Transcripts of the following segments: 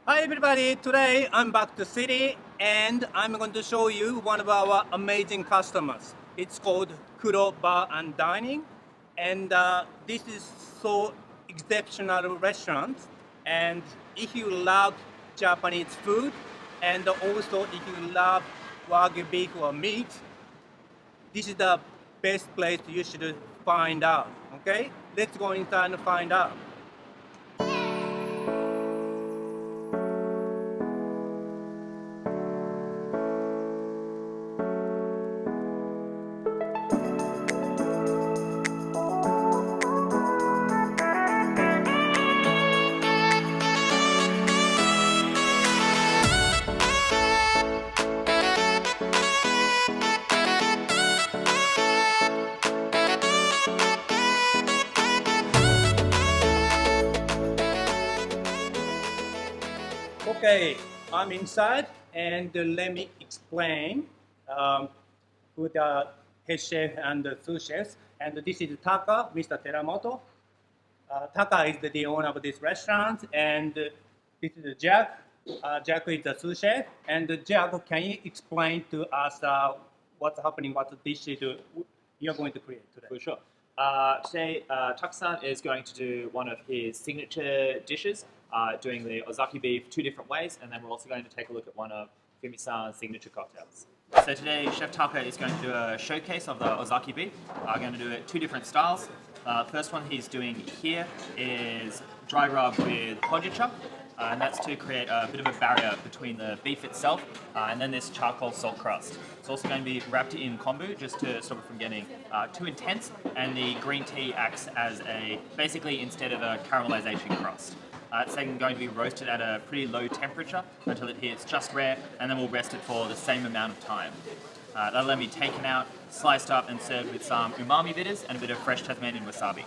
Hi everybody, today I'm back to city and I'm going to show you one of our amazing customers. It's called Kuro Bar and Dining and this is so exceptional restaurant, and if you love Japanese food and also if you love Wagyu beef or meat, this is the best place you should find out. Okay, let's go inside and find out. Okay, I'm inside, and let me explain who the head chef and the sous chefs. And this is Taka, Mr. Teramoto. Taka is the owner of this restaurant, and this is Jack. Jack is the sous chef. And Jack, can you explain to us what's happening, what dish you're going to create today? For sure. Today, Taka-san is going to do one of his signature dishes, doing the Ozaki Beef two different ways, and then we're also going to take a look at one of Fumi-san's signature cocktails. So today, Chef Taka is going to do a showcase of the Ozaki Beef. We're going to do it two different styles. First one he's doing here is dry rub with Hojicha, and that's to create a bit of a barrier between the beef itself and then this charcoal salt crust. It's also going to be wrapped in kombu just to stop it from getting too intense, and the green tea acts as basically instead of a caramelization crust. It's then going to be roasted at a pretty low temperature until it hits just rare, and then we'll rest it for the same amount of time. That'll then be taken out, sliced up and served with some umami bitters and a bit of fresh Tasmanian wasabi.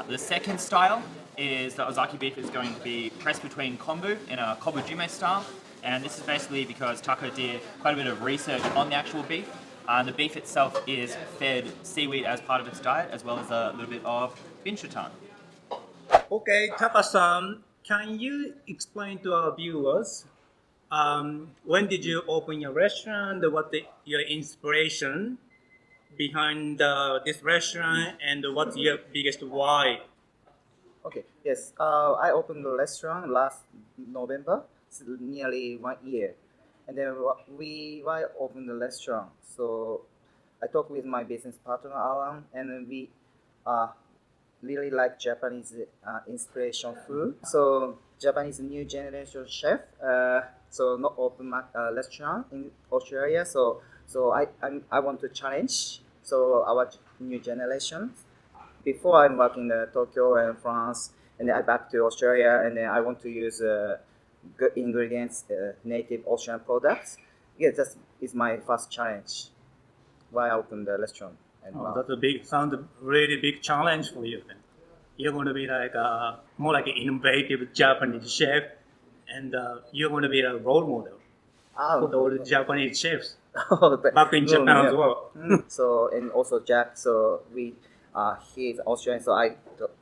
The second style is the Ozaki beef is going to be pressed between kombu in a Kombujime style, and this is basically because Taka did quite a bit of research on the actual beef. The beef itself is fed seaweed as part of its diet, as well as a little bit of Binchotan. Okay, Taka-san, can you explain to our viewers when did you open your restaurant? What your inspiration behind this restaurant, and what's your biggest why? Okay, yes. I opened the restaurant last November, it's nearly 1 year. And then why opened the restaurant? So I talked with my business partner, Alan, and then we really like Japanese inspiration food. So Japanese new generation chef, so not open restaurant in Australia. So I want to challenge our new generation. Before I'm working in Tokyo and France, and then I back to Australia, and then I want to use good ingredients, native Australian products. Yeah, that is my first challenge. Why I opened the restaurant. And That's sounds a really big challenge for you. Then you're going to be like more like an innovative Japanese chef, and you're going to be a role model for all the Japanese chefs back in Japan as well. So and also Jack. So he is Australian, so I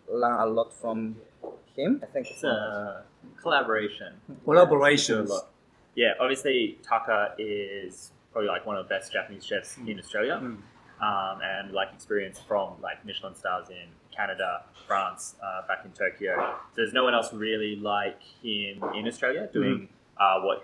learn a lot from him. I think It's a collaboration. Collaborations. Yeah, obviously Taka is probably like one of the best Japanese chefs in Australia, and like experience from like Michelin Stars in Canada, France, back in Tokyo. So there's no one else really like him in Australia doing what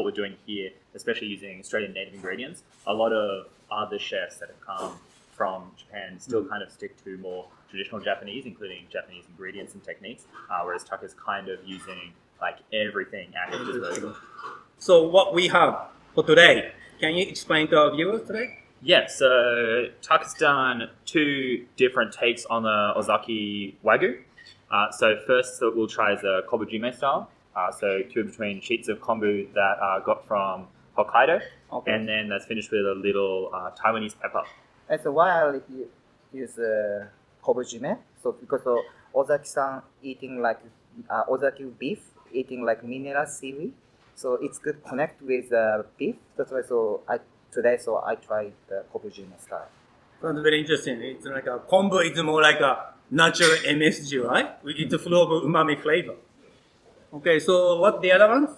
we're doing here, especially using Australian native ingredients. A lot of other chefs that have come from Japan still kind of stick to more traditional Japanese, including Japanese ingredients and techniques, whereas Taka's kind of using like everything at his disposal. So what we have for today, can you explain to our viewers today? Yeah, so Taka's done two different takes on the Ozaki Wagyu. So first that we'll try is the Kombujime style. So two between sheets of kombu that got from Hokkaido, and then that's finished with a little Taiwanese pepper. And so why I use Kombujime? So because of Ozaki-san eating like Ozaki beef, eating like mineral seaweed, so it's good connect with beef. That's why so I tried the Kombujime style. Sounds very interesting. It's like a kombu is more like a natural MSG, right? It's full of umami flavor. Okay, so what the other ones?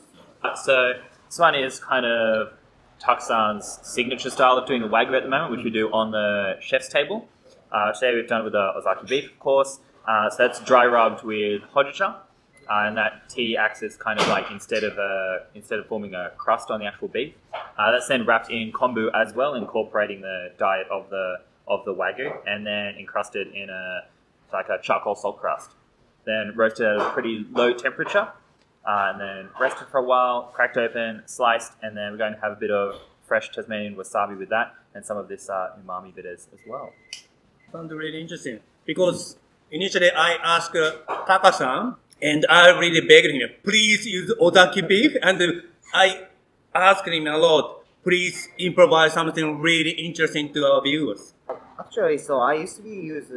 So this one is kind of Taksan's signature style of doing the Wagyu at the moment, which we do on the chef's table. Today we've done it with the Ozaki Beef, of course. So that's dry rubbed with Hojicha. And that tea acts as kind of like instead of forming a crust on the actual beef, that's then wrapped in kombu as well, incorporating the diet of the Wagyu, and then encrusted in a charcoal salt crust. Then roasted at a pretty low temperature, and then rested for a while, cracked open, sliced, and then we're going to have a bit of fresh Tasmanian wasabi with that, and some of this umami bitters as well. Sounds really interesting. Because initially I asked Taka-san, and I really begged him, please use Ozaki beef, and I asked him a lot, please improvise something really interesting to our viewers. Actually, so I used to use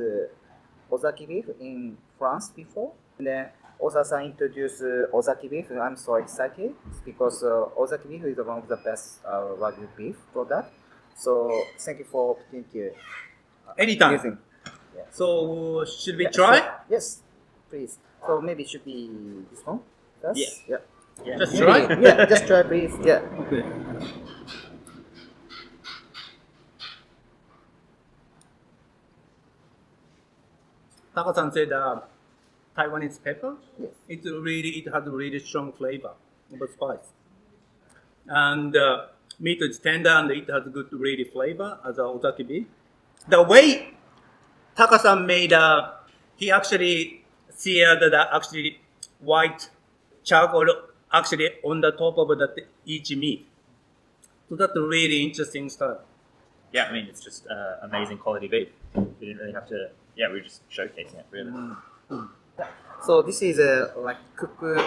Ozaki beef in France before, and then Oza-san introduced Ozaki beef, and I'm so excited because Ozaki beef is one of the best Wagyu beef product. So thank you for opportunity. Anytime. Using. Yeah. So should we Yeah, try? so- yes, please. So maybe it should be this one. Yes? Yeah. Yeah. Just Maybe- try? Yeah, just try, please. Yeah. Okay. Taka-san said Taiwanese pepper. Yes. It has a really strong flavor of the spice. And meat is tender and it has good really flavor as a Ozaki beef. The way Taka-san made, he actually seared the actually white charcoal actually on the top of each meat. So that's a really interesting style. Yeah, I mean, it's just amazing quality beef. We didn't really have to, we were just showcasing it, really. So this is like cooked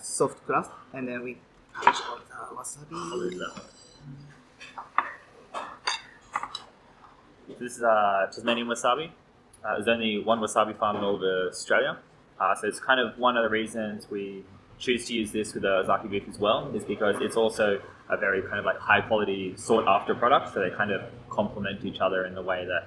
soft crust, and then we add wasabi. This is Tasmanian wasabi. There's only one wasabi farm in all of Australia. So it's kind of one of the reasons we choose to use this with the Ozaki beef as well, is because it's also a very kind of like high quality sought after product. So they kind of complement each other in the way that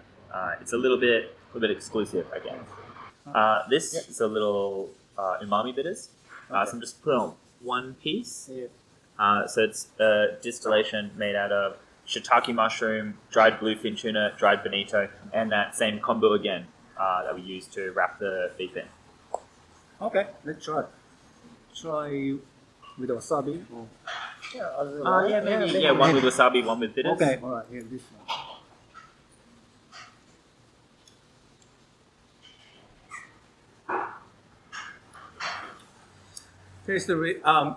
it's a little bit exclusive, I guess. This is a little umami bitters. So I'm just putting on one piece. Yeah. So it's a distillation made out of shiitake mushroom, dried bluefin tuna, dried bonito, and that same kombu again that we use to wrap the beef in. Okay, let's try. Try with wasabi. Yeah, One with wasabi, one with bitters. Okay, alright, here, this one.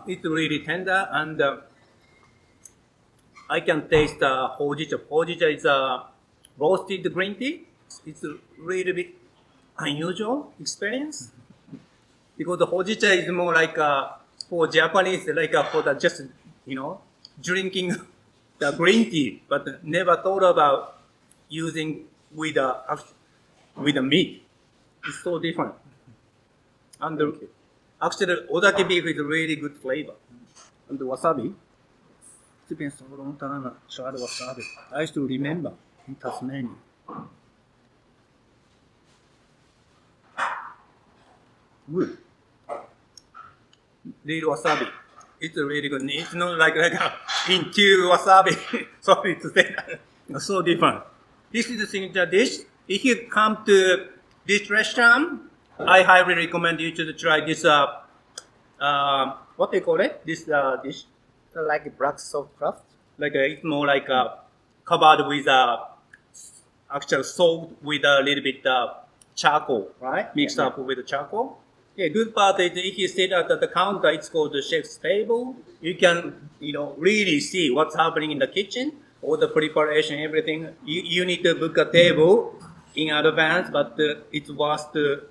It's really tender, and I can taste Hojicha. Hojicha is a roasted green tea. It's a really bit unusual experience because the Hojicha is more like for Japanese, like for the just drinking the green tea, but never thought about using with the meat. It's so different. And actually, Ozaki beef is a really good flavor. And the wasabi. It's been so long time I tried wasabi. I used to remember in Tasmania. Good. Real wasabi. It's really good. It's not like into wasabi. Sorry to say that. It's so different. This is the signature dish. If you come to this restaurant, I highly recommend you to try this. What do you call it? This dish. like black salt crust. Like it's more like covered with actual salt with a little bit charcoal, right? Mixed up with the charcoal. Yeah, good part is if you sit at the counter, it's called the chef's table. You can, really see what's happening in the kitchen, all the preparation, everything. You need to book a table in advance, but it's worth to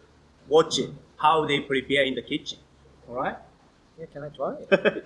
watch it, how they prepare in the kitchen. All right? Yeah, can I try it?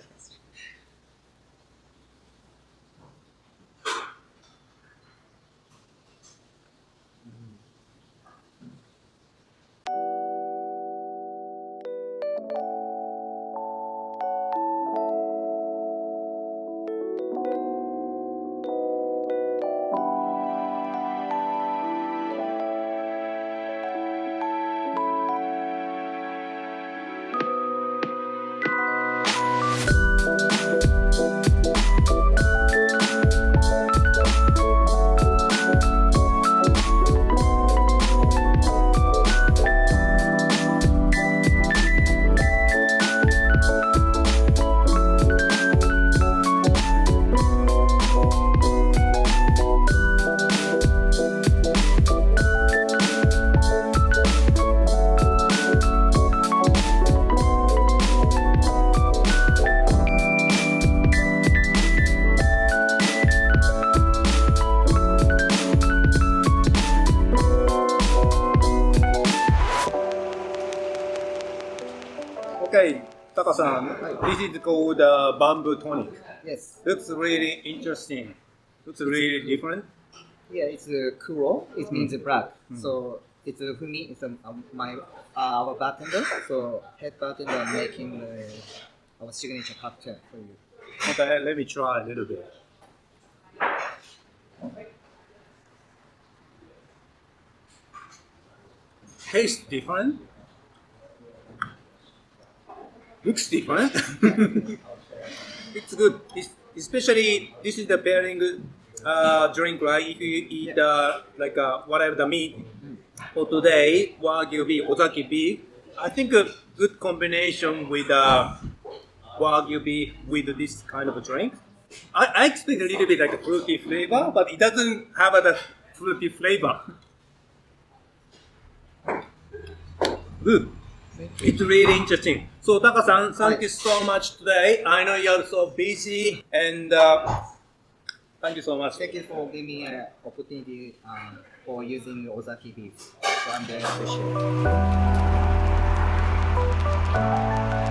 Taka-san, this is called bamboo tonic. Yes. Looks really interesting. Looks really different. Yeah, it's Kuro. It means black. So it's Fumi. It's our bartender. So head bartender making our signature cocktail for you. Okay, let me try a little bit. Tastes different. Looks different. It's good. Especially this is the pairing drink, right? If you eat whatever the meat for today, Wagyu beef, Ozaki beef. I think a good combination with Wagyu beef with this kind of a drink. I expect a little bit like a fruity flavor, but it doesn't have a fruity flavor. Good. It's really interesting. So Taka-san, thank you so much today. I know you're so busy, and thank you so much. Thank you for giving me an opportunity for using Ozaki beef. So I'm very appreciative.